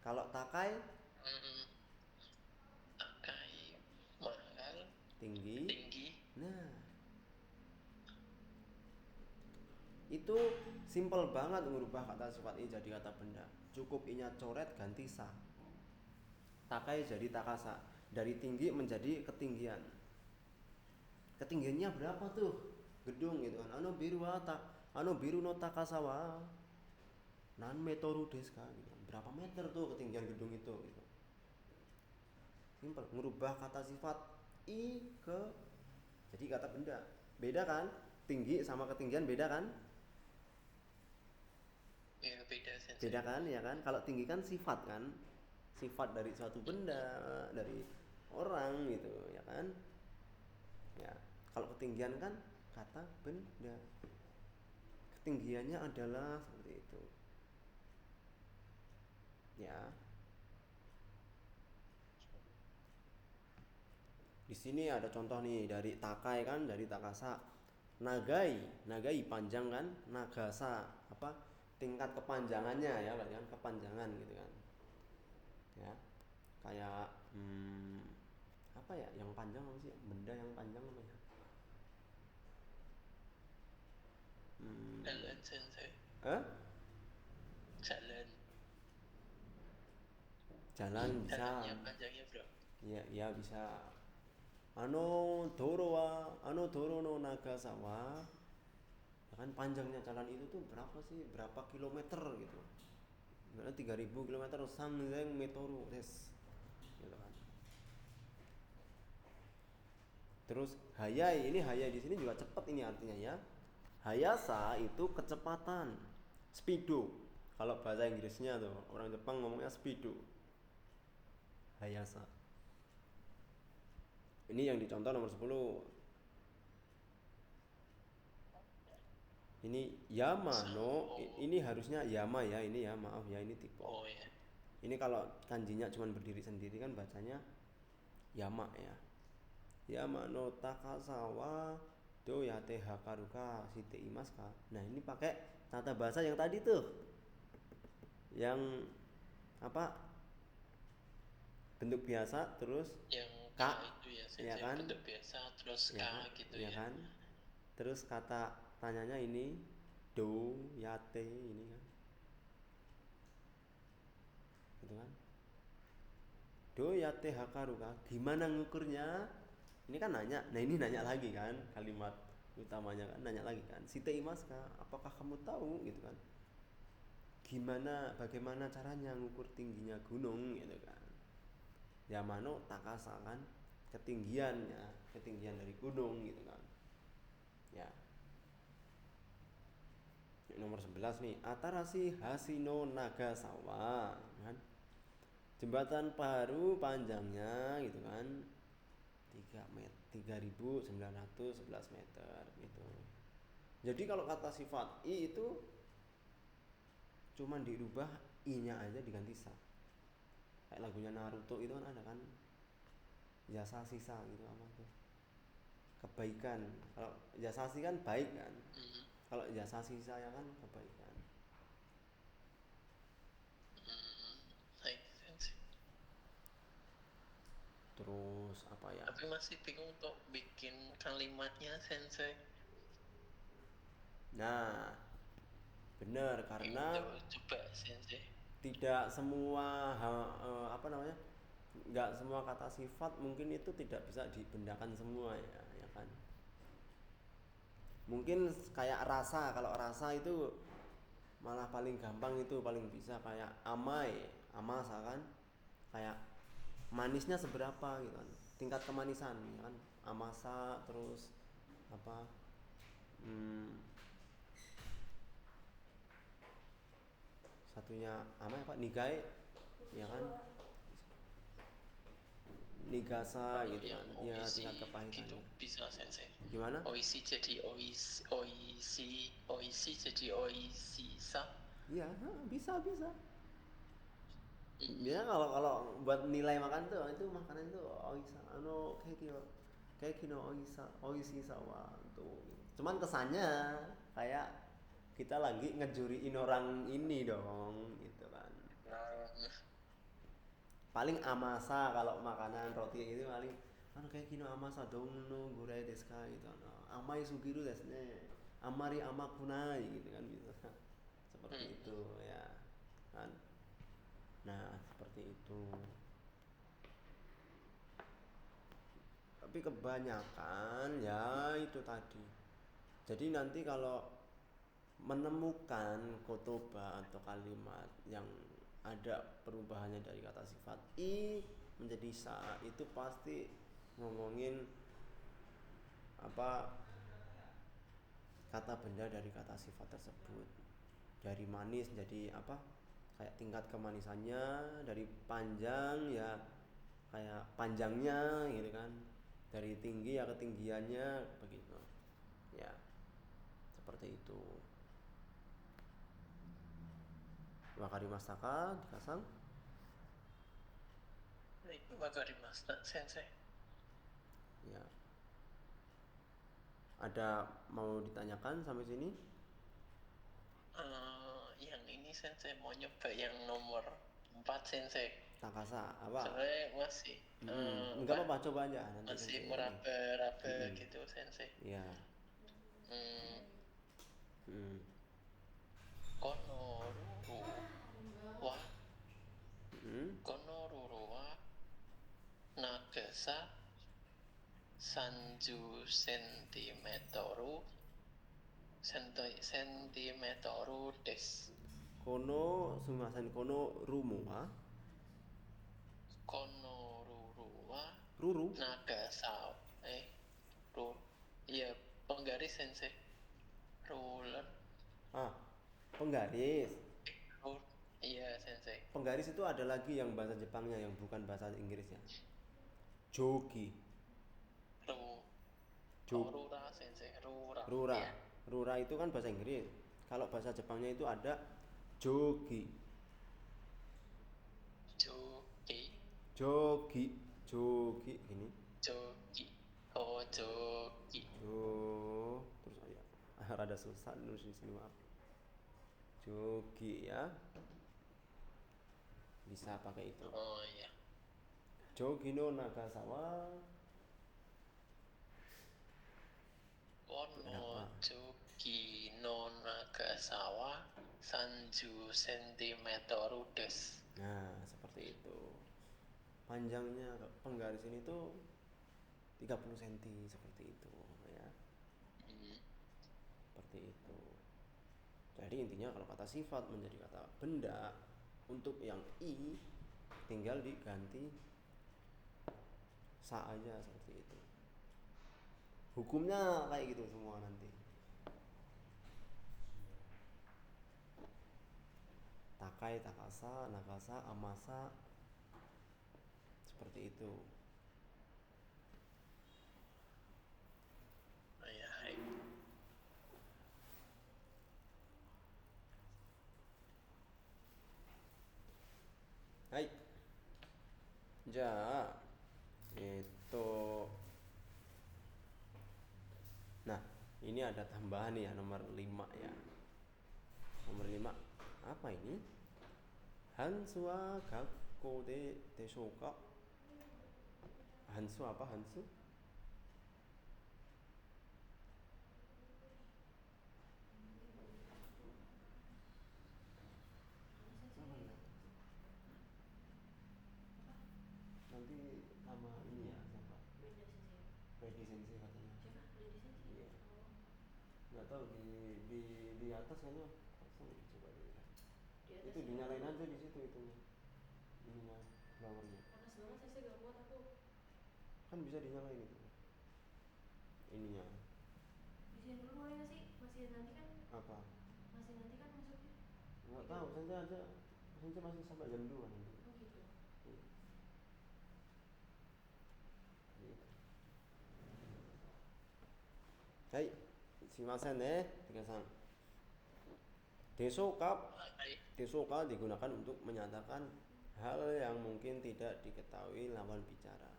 Kalau takai
Takai mahal,
tinggi.
tinggi.
Nah, Itu simple banget ngubah kata sifat i jadi kata benda. Cukup i-nya coret ganti sa. Takai jadi takasa. Dari tinggi menjadi ketinggian. Ketinggiannya berapa tuh? Gedung gitu kan. Ano biru no takasawa. Nan metoru desu ka gitu. Berapa meter tuh ketinggian gedung itu gitu. Simple, merubah kata sifat i ke jadi kata benda. Beda kan? Tinggi sama ketinggian beda kan?
Ya beda sensei.
Beda kan ya kan? Kalau tinggi kan sifat kan? Sifat dari suatu benda, dari orang gitu ya kan? Ya. Kalau ketinggian kan kata benda. Ketinggiannya adalah seperti itu. Ya. Di sini ada contoh nih dari takai kan, dari takasa. Nagai panjang kan, nagasa apa? Tingkat kepanjangannya ya, berarti kan kepanjangan gitu kan. Ya. Kayak apa ya? Yang panjang apa sih? Benda yang panjang apa ya?
Jalan sensei.
Jalan bisa.
Jalannya panjangnya berapa?
Ya bisa. Ano doro no nagasa wa. Ya kan panjangnya jalan itu tuh berapa sih? Berapa kilometer gitu. Berarti 3000 kilometer samzeng metoru des. Gitu kan. Terus hayai, ini hayai di sini juga cepat ini artinya ya. Hayasa itu kecepatan, speedo. Kalau bahasa Inggrisnya tuh orang Jepang ngomongnya speedo. Hayasa. Ini yang dicontoh nomor 10. Ini Yamano, ini harusnya Yama ya, ini ya, maaf ya, ini typo.
Oh ya.
Ini kalau kanjinya cuma berdiri sendiri kan bacanya Yama ya. Yamano takasawa doyate hakaruka shite imasu ka. Nah, ini pakai tata bahasa yang tadi tuh. Yang apa? Bentuk biasa terus
Yang
ka
itu ya sensei,
ya kan?
bentuk biasa terus
Ya,
ka gitu ya.
kan? Terus kata tanyanya ini do yate ini kan. Gitu kan? Do yate hakaruka, gimana ngukurnya? Ini kan nanya. Nah, ini nanya lagi kan, kalimat utamanya kan nanya lagi kan. Shite imasu ka? Apakah kamu tahu gitu kan? Bagaimana caranya ngukur tingginya gunung gitu kan. Yamano takasa kan ketinggiannya, ketinggian dari gunung gitu kan. Ya. Nomor 11 nih, Atarashi Hashino Nagasawa kan. Jembatan baru panjangnya gitu kan 3.911 meter gitu. Jadi kalau kata sifat i itu cuman dirubah i-nya aja diganti sa. Kayak lagunya Naruto itu kan ada kan jasa sisa gitu apa tuh? Kebaikan. Kalau jasa sisa kan baik kan. Kalau jasa sisa ya kan kebaikan.
Baik sensei.
Terus apa ya?
Tapi masih bingung untuk bikin kalimatnya sensei.
Nah, benar karena
Coba sensei.
tidak semua nggak semua kata sifat mungkin itu tidak bisa dibendakan semua ya kan. Mungkin kayak rasa, kalau rasa itu malah paling gampang, itu paling bisa. Kayak amasa kan, kayak manisnya seberapa gitu kan, tingkat kemanisan ya kan, amasa. Terus apa satunya nigai ya kan, nigasa gitu kan ya, tingkat kepahitannya
gitu bisa sensei.
gimana.
Oishi jadi oishi jadi oishisa.
Iya, bisa. Ya kalau buat nilai makan tuh, itu makanan tuh oisa keki no oishi sawa tuh. Cuman kesannya kayak kita lagi ngejuriin orang ini dong gitu kan. Paling amasa kalau makanan roti itu paling keki no amasa dong no gurai desu ka gitu. Amai sugiru desu ne. amari amakunai gitu kan bisa. Seperti itu ya kan. Nah, seperti itu. Tapi kebanyakan ya itu tadi. Jadi nanti kalau menemukan kotoba atau kalimat yang ada perubahannya dari kata sifat i menjadi sa, itu pasti ngomongin apa kata benda dari kata sifat tersebut. Dari manis jadi apa? Kayak tingkat kemanisannya, dari panjang ya kayak panjangnya gitu kan. Dari tinggi ya ketinggiannya begitu. Ya. Seperti itu. Wakarimashita dikasang?
Wakarimashita, sensei.
Ya. Ada mau ditanyakan sampai sini?
Yang ini sensei mau nyoba yang nomor 4 sensei.
Takasa apa?
Soalnya masih
enggak apa-apa, coba aja nanti
masih
sensei.
meraba-raba gitu sensei.
Iya.
Konoruru wa Konoruru wa Nagasa Sanju sentimeteru des.
Kono sumasen kono rumu wa
Konoruru wa
ruru
Nagasa iya penggaris sensei. Ruler.
Penggaris.
Iya sensei.
Penggaris itu ada lagi yang bahasa Jepangnya yang bukan bahasa Inggrisnya. Jogi.
Rura sensei.
Rura.
Iya.
Rura itu kan bahasa Inggris. Kalau bahasa Jepangnya itu ada jogi. Jogi gini.
Jogi.
Terus ya rada susah nulis di sini maaf. Jogi ya. Bisa pakai itu.
Oh iya.
Jogi no Nagasawa.
Kono Jogi no Nagasawa Sanju sentimeteru des.
Nah, seperti itu. Panjangnya penggaris ini tuh 30 cm seperti itu ya. Seperti itu. Jadi intinya kalau kata sifat menjadi kata benda, untuk yang i tinggal diganti sa aja seperti itu. Hukumnya kayak gitu semua nanti. Takai, takasa, nagasa, amasa, seperti itu.
Iya.
Hai. Ja. Itu. Nah, ini ada tambahan ya nomor 5 ya. Nomor 5 apa ini? Hansu wa gakko de deshou ka? Hansu apa hansu? Nanti sama ini ya siapa? Lady Sensei katanya. Iya. Nggak tahu di atas kayaknya kosong, coba dilihat. Itu dinyalain aja di situ itunya. Ininya flowernya.
Panas banget saya gak kuat aku.
Kan bisa dinyalain itu. Ininya.
Di sini dulu boleh nggak sih? Masih nanti kan?
Apa?
Masih nanti kan masuknya?
Nggak tahu, Sensei masih sampai jam 2 nanti.
Oh gitu.
Iya. Gitu. Hai, simasen dikasang. Desoka digunakan untuk menyatakan hal yang mungkin tidak diketahui lawan bicara.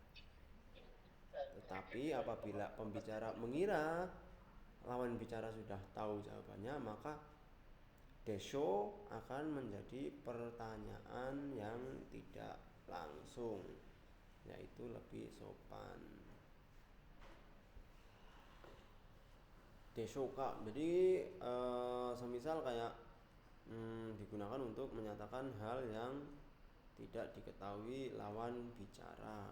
Tetapi apabila pembicara mengira lawan bicara sudah tahu jawabannya, maka desho akan menjadi pertanyaan yang tidak langsung, yaitu lebih sopan. Deshoka. Jadi semisal kayak digunakan untuk menyatakan hal yang tidak diketahui lawan bicara.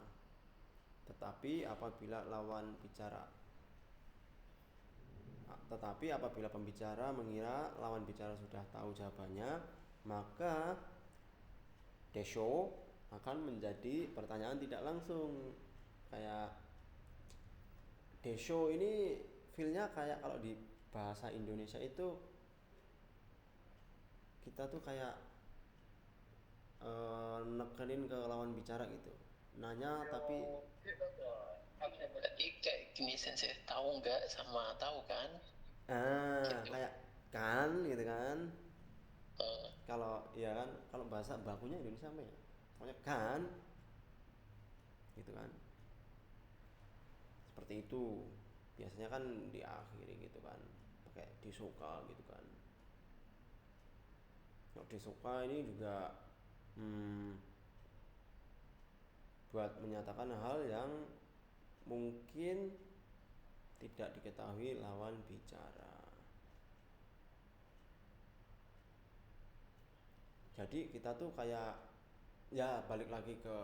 Tetapi apabila pembicara mengira lawan bicara sudah tahu jawabannya, maka desho akan menjadi pertanyaan tidak langsung. Kayak desho ini feel-nya kayak kalau di bahasa Indonesia itu kita tuh kayak nekenin ke lawan bicara gitu, nanya tapi
Jadi kayak gini sensei, tahu nggak sama tahu kan? Gitu.
kayak kan gitu kan.
Eh,
Kalau ya kan, kalau bahasa bakunya Indonesia apa ya, pokoknya kan gitu kan, seperti itu. Biasanya kan diakhiri gitu kan pakai desoka gitu kan. Kalau desoka ini juga buat menyatakan hal yang mungkin tidak diketahui lawan bicara. Jadi kita tuh kayak ya balik lagi ke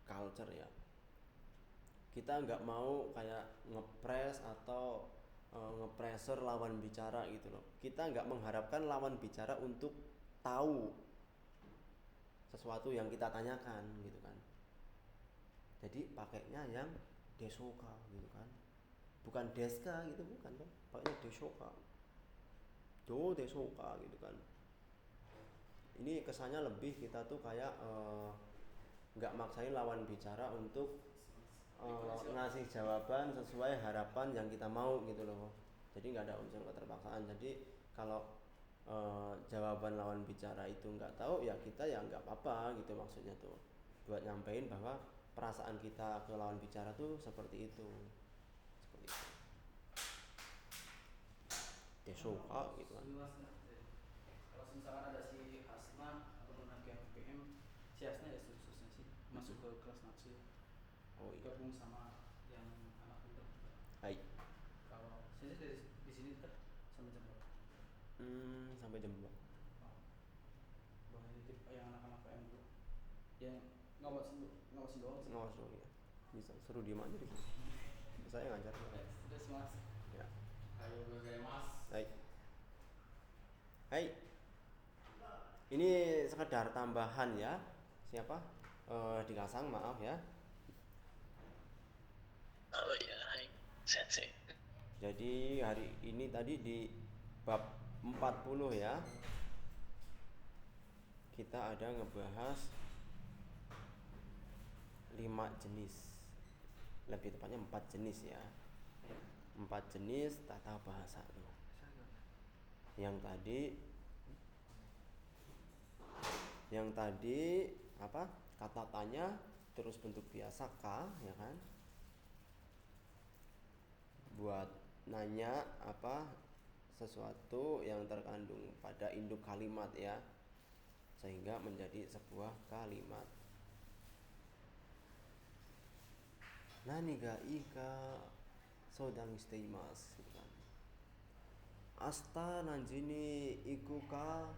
culture ya. Kita nggak mau kayak ngepres atau ngepressure lawan bicara gitu loh. Kita nggak mengharapkan lawan bicara untuk tahu sesuatu yang kita tanyakan gitu kan. Jadi pakainya yang desoka gitu kan, bukan deska gitu, bukan kan, pakainya desoka, desoka gitu kan. Ini kesannya lebih kita tuh kayak nggak maksain lawan bicara untuk ngasih jawaban sesuai harapan yang kita mau gitu loh. Jadi nggak ada unsur keterpaksaan. Jadi kalau jawaban lawan bicara itu nggak tahu ya kita ya nggak apa-apa gitu, maksudnya tuh buat nyampein bahwa perasaan kita ke lawan bicara tuh seperti itu, seperti itu. Desoka gitu kan.
Kalau misalkan ada si Hasna atau anak yang PM, si Hasna ya khususnya sih masuk ke kelas Natsu,
Oh iya.
gabung sama yang anak muda.
Hai.
Kalau saya sih dari di sini dekat sampai jam berapa?
Sampai jam 2.
Boleh nitip yang anak-anak PM dulu, yang ngawasin doang sih.
Ngawas dong ya. Bisa suruh diem aja di sini. Saya ngajar.
Sudah sih mas.
Ya.
Ayo gue mas.
Hai. Hai. Ini sekedar tambahan ya. Siapa? Dikasang, maaf ya.
oh ya, hai sensei.
Jadi hari ini tadi di bab 40 ya. Kita ada ngebahas 5 jenis. Lebih tepatnya 4 jenis ya. 4 jenis tata bahasa. Yang tadi apa? Kata tanya terus bentuk biasa ka, ya kan? Buat nanya apa sesuatu yang terkandung pada induk kalimat ya, sehingga menjadi sebuah kalimat. Nani ga ika sodang shiteimasu gitu kan. Asta nanjini iku ka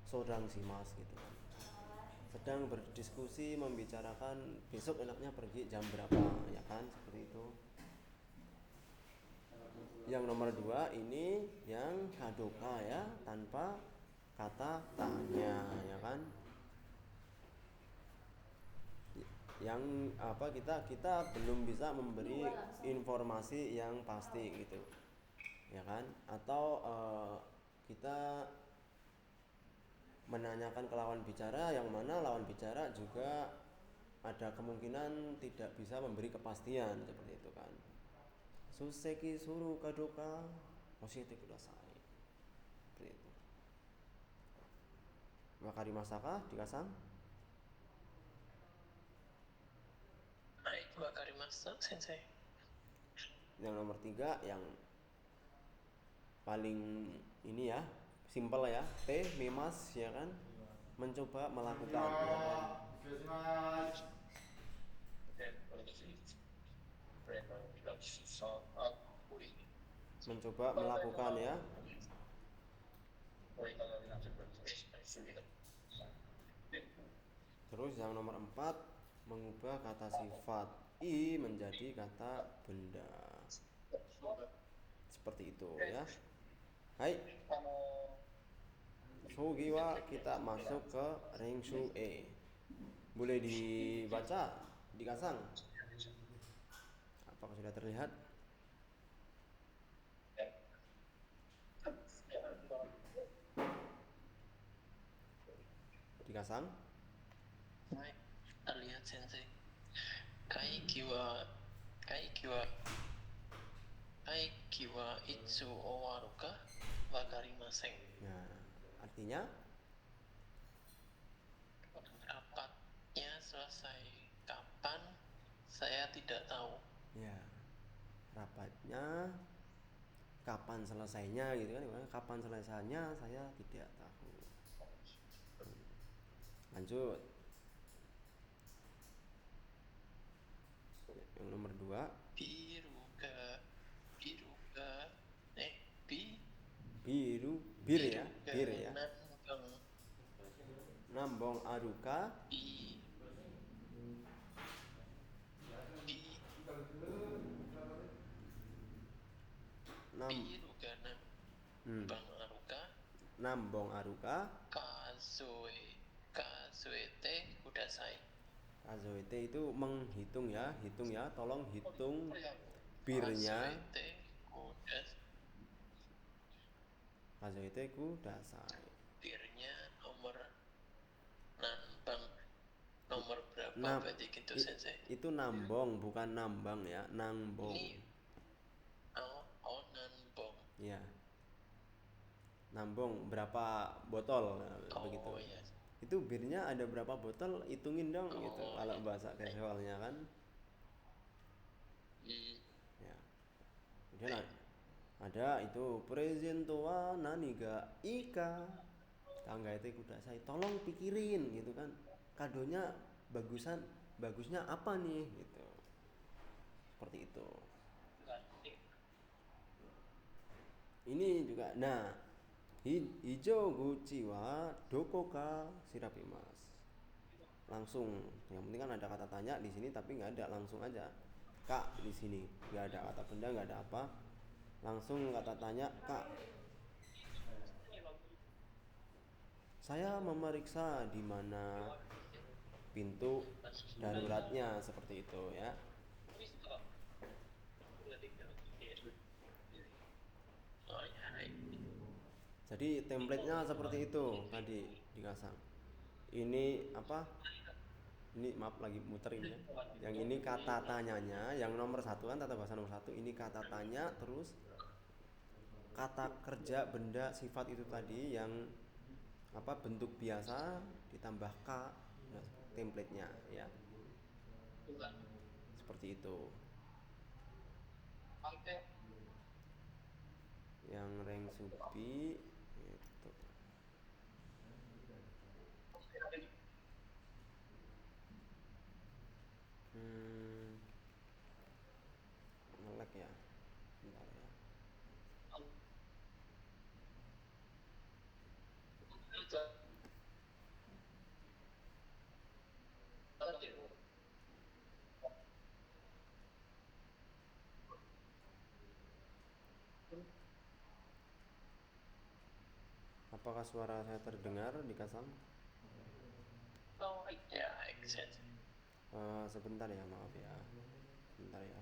sodang shimasu gitu kan. Sedang berdiskusi membicarakan besok enaknya pergi jam berapa, ya kan, seperti itu. Yang nomor 2 ini yang kadoka ya, tanpa kata tanya, ya kan. Yang apa, kita belum bisa memberi informasi yang pasti gitu, ya kan. Atau kita menanyakan ke lawan bicara yang mana lawan bicara juga ada kemungkinan tidak bisa memberi kepastian, seperti itu kan. Suseki suru kadoka oshite kudasai, seperti itu. Wakarimashita dikasang?
Hai, wakarimashita sensei.
Yang nomor 3 yang paling ini ya, simple ya, mimas ya kan, mencoba melakukan. mencoba melakukan ya. Terus yang nomor 4, mengubah kata sifat i menjadi kata benda. Seperti itu ya. Hai. Sugiwa kita masuk ke Rengshu E. Boleh dibaca, dikasang. Apakah sudah terlihat? Dikasang.
Baik, terlihat sensei. Kaikiwa Kaikiwa Kaikiwa itsu owaruka wakarimasen.
Nah, artinya
Rapatnya selesai kapan? Saya tidak tahu.
ya, rapatnya kapan selesainya gitu kan. Kapan selesainya saya tidak tahu. Lanjut. Yang nomor 2,
Biruga
bir ya, bir ya.
Nambang
Nambong aruka,
bi bi
nam,
biruga nambang aruka
nambong aruka,
kazuete kudasai.
kazoete itu menghitung ya, hitung ya, tolong hitung birnya.
Kazuete kudasai.
Kazoete kudasai.
Birnya nomor nambang nomor berapa berarti gitu sensei?
Itu nambong bukan nambang ya, nambong.
Ini nambong.
Ya. Nambong berapa botol begitu.
Iya.
Itu birnya ada berapa botol, hitungin dong gitu. Kalau
Iya.
bahasa casualnya kan. Ya. Kemudian ada itu presento wa naniga ika. Tangga itu kudasai. Tolong pikirin gitu kan. Kadonya bagusnya apa nih gitu. Seperti itu. Ini juga nah, hijau guci wa dokoka shirabimasu. Langsung, yang penting kan ada kata tanya di sini tapi nggak ada, langsung aja kak di sini, nggak ada kata benda, nggak ada apa, langsung kata tanya kak. Saya memeriksa di mana pintu daruratnya, seperti itu ya. Jadi template-nya seperti itu tadi dikasang. Ini apa? Ini maaf lagi muter ini ya. Yang ini kata tanyanya, yang nomor 1 kan tata bahasa nomor 1. Ini kata tanya, terus kata kerja, benda, sifat itu tadi yang apa bentuk biasa ditambah k, nah, template-nya ya. Seperti itu. Yang rank subi itu. Ngelek ya. Bentar ya. Apakah suara saya terdengar di Kasam?
Ya, exact.
Sebentar ya, maaf ya. Sebentar ya.